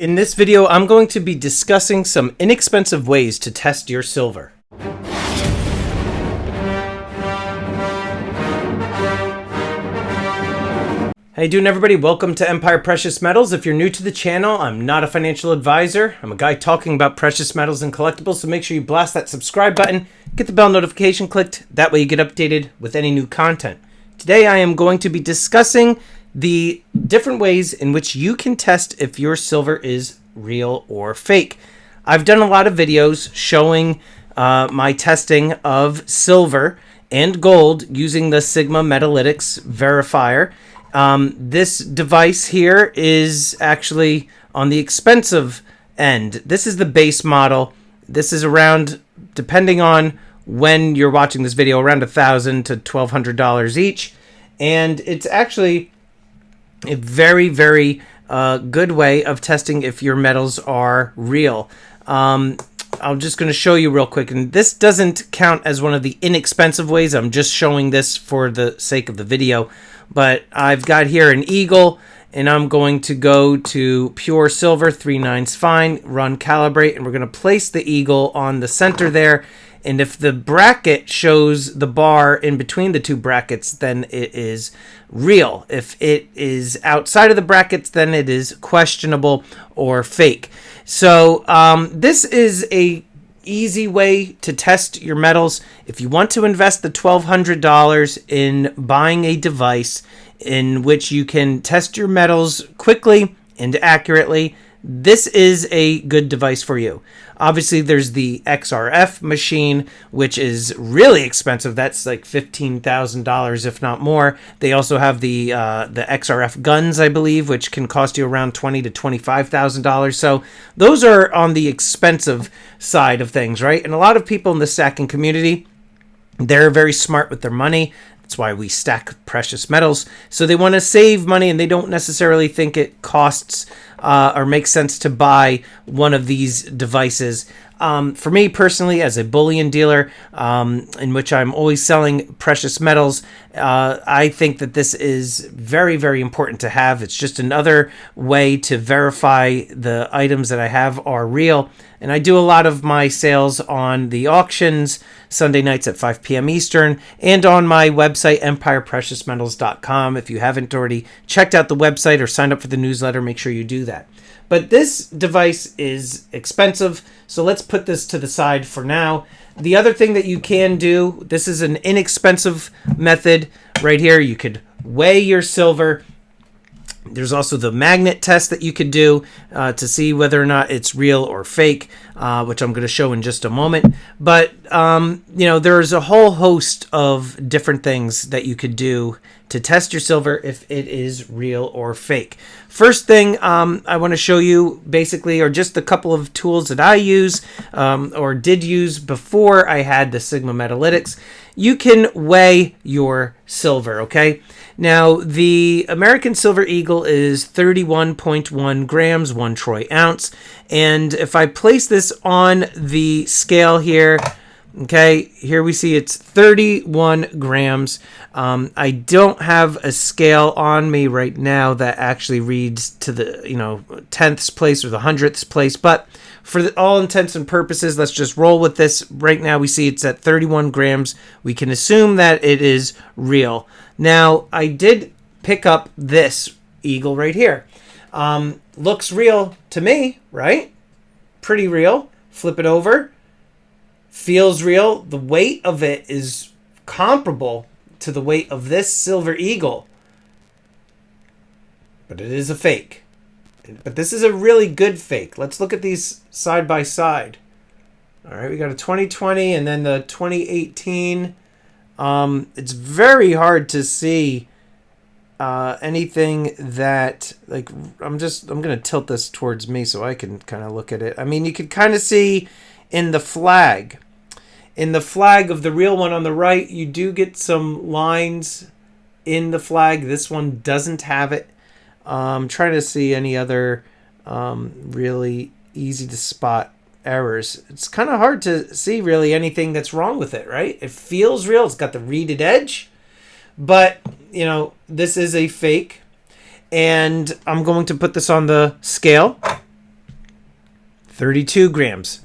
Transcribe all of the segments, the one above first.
In this video, I'm going to be discussing some inexpensive ways to test your silver. How you doing, everybody? Welcome to Empire Precious Metals. If you're new to the channel, I'm not a financial advisor. I'm a guy talking about precious metals and collectibles, so make sure you blast that subscribe button, get the bell notification clicked. That way you get updated with any new content. Today, I am going to be discussing the different ways in which you can test if your silver is real or fake. I've done a lot of videos showing my testing of silver and gold using the Sigma Metalytics verifier. This device here is actually on the expensive end. This is the base model. This is around, depending on when you're watching this video, around $1,000 to $1,200 each. And it's actually a very, very good way of testing if your metals are real. I'm just going to show you real quick. And this doesn't count as one of the inexpensive ways. I'm just showing this for the sake of the video. But I've got here an eagle, and I'm going to go to pure silver, 3/9 fine, run calibrate, and we're going to place the eagle on the center there. And if the bracket shows the bar in between the two brackets, then it is real. If it is outside of the brackets, then it is questionable or fake. So this is a easy way to test your metals. If you want to invest the $1,200 in buying a device in which you can test your metals quickly and accurately, this is a good device for you. Obviously, there's the XRF machine, which is really expensive. That's like $15,000, if not more. They also have the XRF guns, I believe, which can cost you around $20,000 to $25,000. So those are on the expensive side of things, right? And a lot of people in the stacking community, they're very smart with their money. That's why we stack precious metals. So they want to save money, and they don't necessarily think it costs or makes sense to buy one of these devices. For me personally, as a bullion dealer, in which I'm always selling precious metals, I think that this is very, very important to have. It's just another way to verify the items that I have are real. And I do a lot of my sales on the auctions, Sunday nights at 5 p.m. Eastern, and on my website, empirepreciousmetals.com. If you haven't already checked out the website or signed up for the newsletter, make sure you do that. But this device is expensive, so let's put this to the side for now. The other thing that you can do, this is an inexpensive method right here. You could weigh your silver. There's also the magnet test that you could do to see whether or not it's real or fake, which I'm going to show in just a moment. But, there's a whole host of different things that you could do to test your silver if it is real or fake. First thing I want to show you basically are just a couple of tools that I use or did use before I had the Sigma Metalytics. You can weigh your silver, okay? Now, the American Silver Eagle is 31.1 grams, 1 troy ounce. And if I place this on the scale here, okay, here we see it's 31 grams. I don't have a scale on me right now that actually reads to the, tenths place or the hundredths place, but for all intents and purposes, let's just roll with this. Right now we see it's at 31 grams. We can assume that it is real. Now, I did pick up this eagle right here. Looks real to me, right? Pretty real. Flip it over. Feels real. The weight of it is comparable to the weight of this silver eagle. But it is a fake. But this is a really good fake. Let's look at these side by side. All right, we got a 2020 and then the 2018. It's very hard to see anything that, like, I'm going to tilt this towards me so I can kind of look at it. I mean, you could kind of see in the flag. In the flag of the real one on the right, you do get some lines in the flag. This one doesn't have it. I'm trying to see any other really easy to spot errors. It's kind of hard to see really anything that's wrong with it, right? It feels real. It's got the reeded edge, but this is a fake. And I'm going to put this on the scale. 32 grams.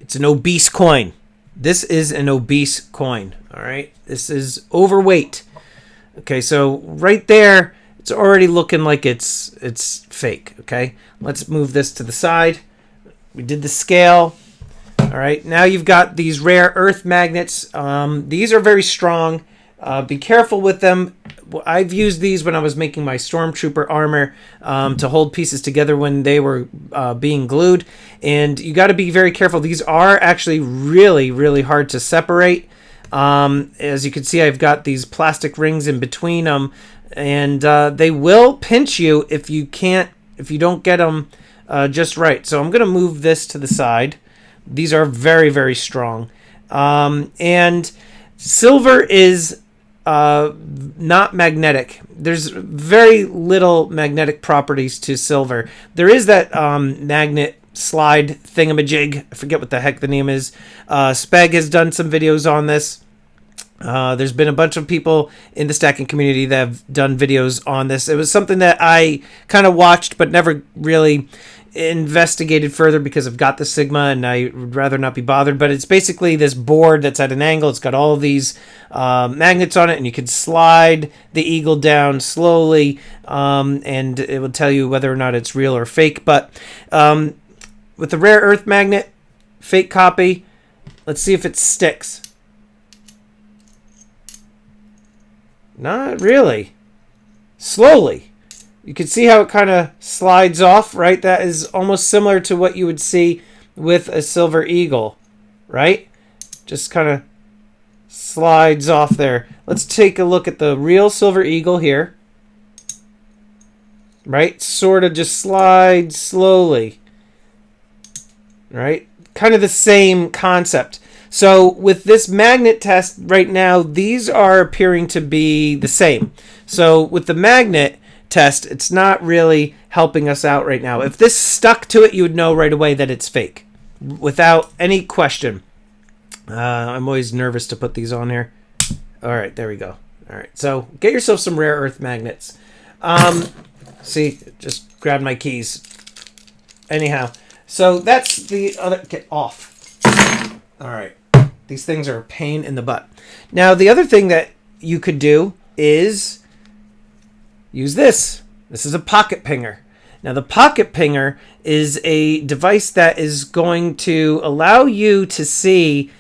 It's an obese coin. This is an obese coin. All right. This is overweight. Okay, so right there, it's already looking like it's fake. Okay, let's move this to the side. We did the scale. All right, now you've got these rare earth magnets. These are very strong. Be careful with them. I've used these when I was making my stormtrooper armor to hold pieces together when they were being glued. And you got to be very careful. These are actually really, really hard to separate. As you can see, I've got these plastic rings in between them, and they will pinch you if you don't get them just right. So I'm going to move this to the side. These are very, very strong. And silver is not magnetic. There's very little magnetic properties to silver. There is that magnet slide thingamajig. I forget what the heck the name is. Speg has done some videos on this. There's been a bunch of people in the stacking community that have done videos on this. It was something that I kind of watched but never really investigated further because I've got the Sigma and I would rather not be bothered. But it's basically this board that's at an angle. It's got all of these magnets on it, and you can slide the eagle down slowly, and it will tell you whether or not it's real or fake. But with the rare earth magnet, fake copy, let's see if it sticks. Not really. Slowly. You can see how it kind of slides off, right? That is almost similar to what you would see with a silver eagle, right? Just kind of slides off there. Let's take a look at the real silver eagle here. Right? Sort of just slides slowly. Right? Kind of the same concept. So with this magnet test right now, these are appearing to be the same. So with the magnet test, it's not really helping us out right now. If this stuck to it, you would know right away that it's fake without any question. I'm always nervous to put these on here. All right, there we go. All right, so get yourself some rare earth magnets. See, just grabbed my keys. Anyhow, so that's the other. Get off. All right. These things are a pain in the butt. Now, the other thing that you could do is use this. This is a pocket pinger. Now, the pocket pinger is a device that is going to allow you to see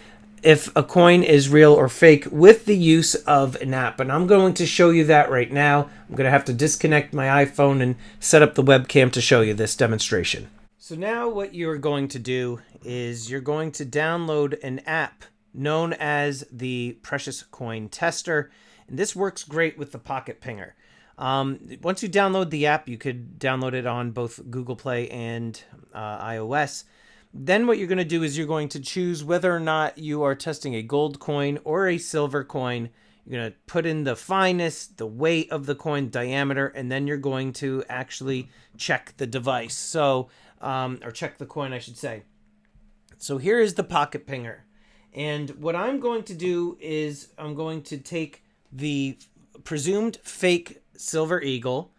if a coin is real or fake with the use of an app. And I'm going to show you that right now. I'm going to have to disconnect my iPhone and set up the webcam to show you this demonstration. So now what you're going to do is you're going to download an app known as the Precious Coin Tester. And this works great with the Pocket Pinger. Once you download the app, you could download it on both Google Play and iOS. Then what you're going to do is you're going to choose whether or not you are testing a gold coin or a silver coin. You're going to put in the fineness, the weight of the coin, diameter, and then you're going to actually check the device. So, or check the coin, I should say. So here is the Pocket Pinger. And what I'm going to do is I'm going to take the presumed fake silver eagle,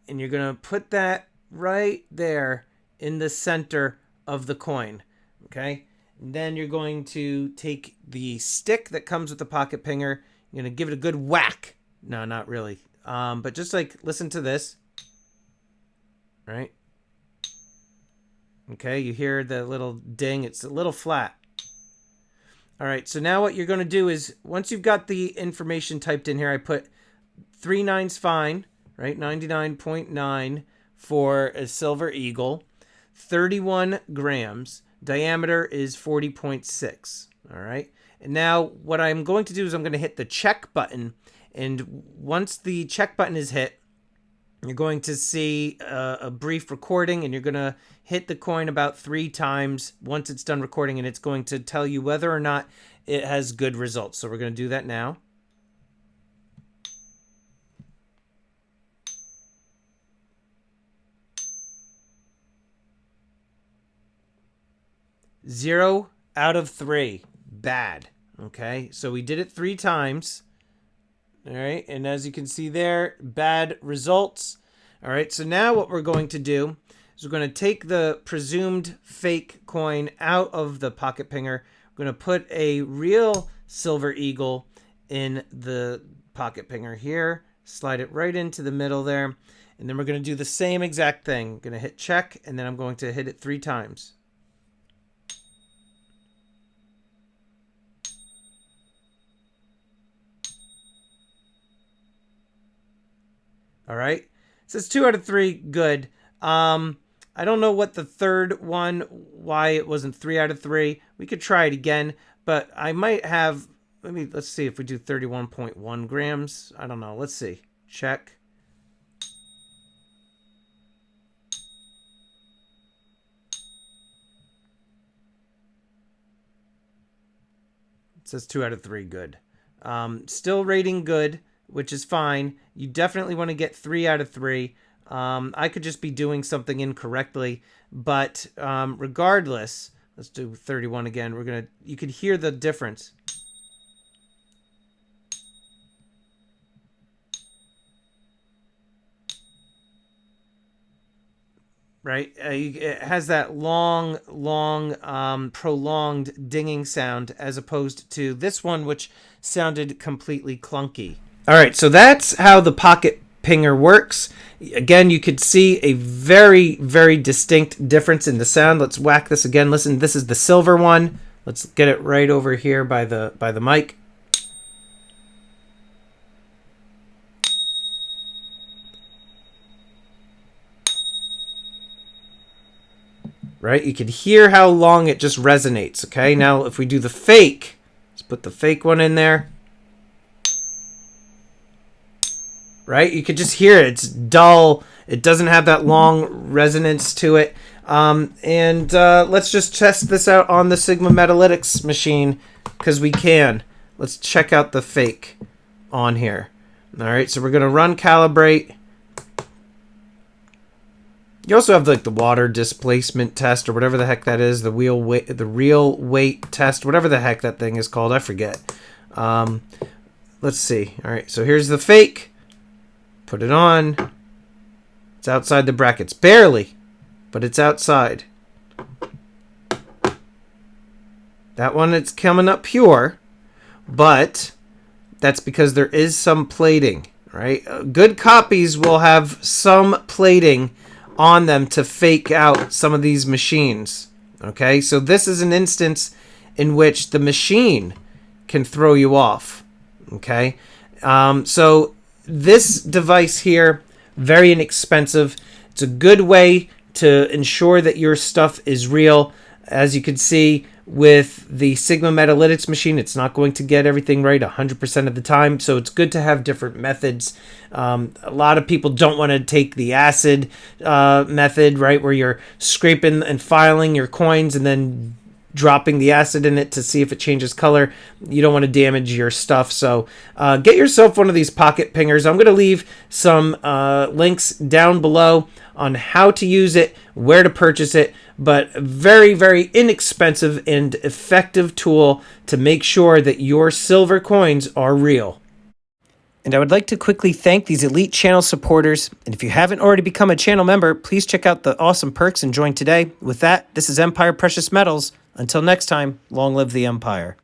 and you're going to put that right there in the center of the coin. Okay? And then you're going to take the stick that comes with the Pocket Pinger. You're going to give it a good whack. No, not really. But just like, listen to this. Right? Okay, you hear the little ding. It's a little flat. All right, so now what you're going to do is, once you've got the information typed in here, I put 3 nines fine, right? 99.9 for a silver eagle, 31 grams. Diameter is 40.6, all right? And now what I'm going to do is I'm going to hit the check button, and once the check button is hit, you're going to see a brief recording, and you're going to hit the coin about 3 times once it's done recording, and it's going to tell you whether or not it has good results. So we're going to do that now. Zero out of 3. Bad. Okay, so we did it 3 times. All right, and as you can see there, bad results. All right, so now what we're going to do, is we're going to take the presumed fake coin out of the pocket pinger. We're going to put a real silver eagle in the pocket pinger here, slide it right into the middle there, and then we're going to do the same exact thing. I'm going to hit check, and then I'm going to hit it 3 times. All right. It says 2 out of 3, good. I don't know what the third one, why it wasn't 3 out of 3. We could try it again, but I might have, let's see if we do 31.1 grams. I don't know. Let's see. Check. It says 2 out of 3, good. Still rating good, which is fine. You definitely want to get 3 out of 3. I could just be doing something incorrectly, but regardless, let's do 31 again. You could hear the difference. Right? It has that long, prolonged dinging sound as opposed to this one, which sounded completely clunky. All right, so that's how the pocket pinger works. Again, you could see a very, very distinct difference in the sound. Let's whack this again. Listen, this is the silver one. Let's get it right over here by the mic. Right? You can hear how long it just resonates, okay? Now, if we do the fake, let's put the fake one in there. Right? You could just hear it. It's dull. It doesn't have that long resonance to it. Let's just test this out on the Sigma Metalytics machine because we can. Let's check out the fake on here. All right, so we're going to run calibrate. You also have like the water displacement test or whatever the heck that is, the real weight test, whatever the heck that thing is called. I forget. Let's see. All right, so here's the fake. Put it on. It's outside the brackets. Barely, but it's outside. That one, it's coming up pure, but that's because there is some plating, right? Good copies will have some plating on them to fake out some of these machines, okay? So this is an instance in which the machine can throw you off, okay? So this device here, very inexpensive. It's a good way to ensure that your stuff is real. As you can see with the Sigma Metalytics machine, it's not going to get everything right 100% of the time. So it's good to have different methods. A lot of people don't want to take the acid method, right, where you're scraping and filing your coins and then dropping the acid in it to see if it changes color. You don't want to damage your stuff, so get yourself one of these pocket pingers. I'm going to leave some links down below on how to use it, where to purchase it, but very, very inexpensive and effective tool to make sure that your silver coins are real. And I would like to quickly thank these elite channel supporters. And if you haven't already become a channel member, please check out the awesome perks and join today. With that, this is Empire Precious Metals. Until next time, long live the Empire.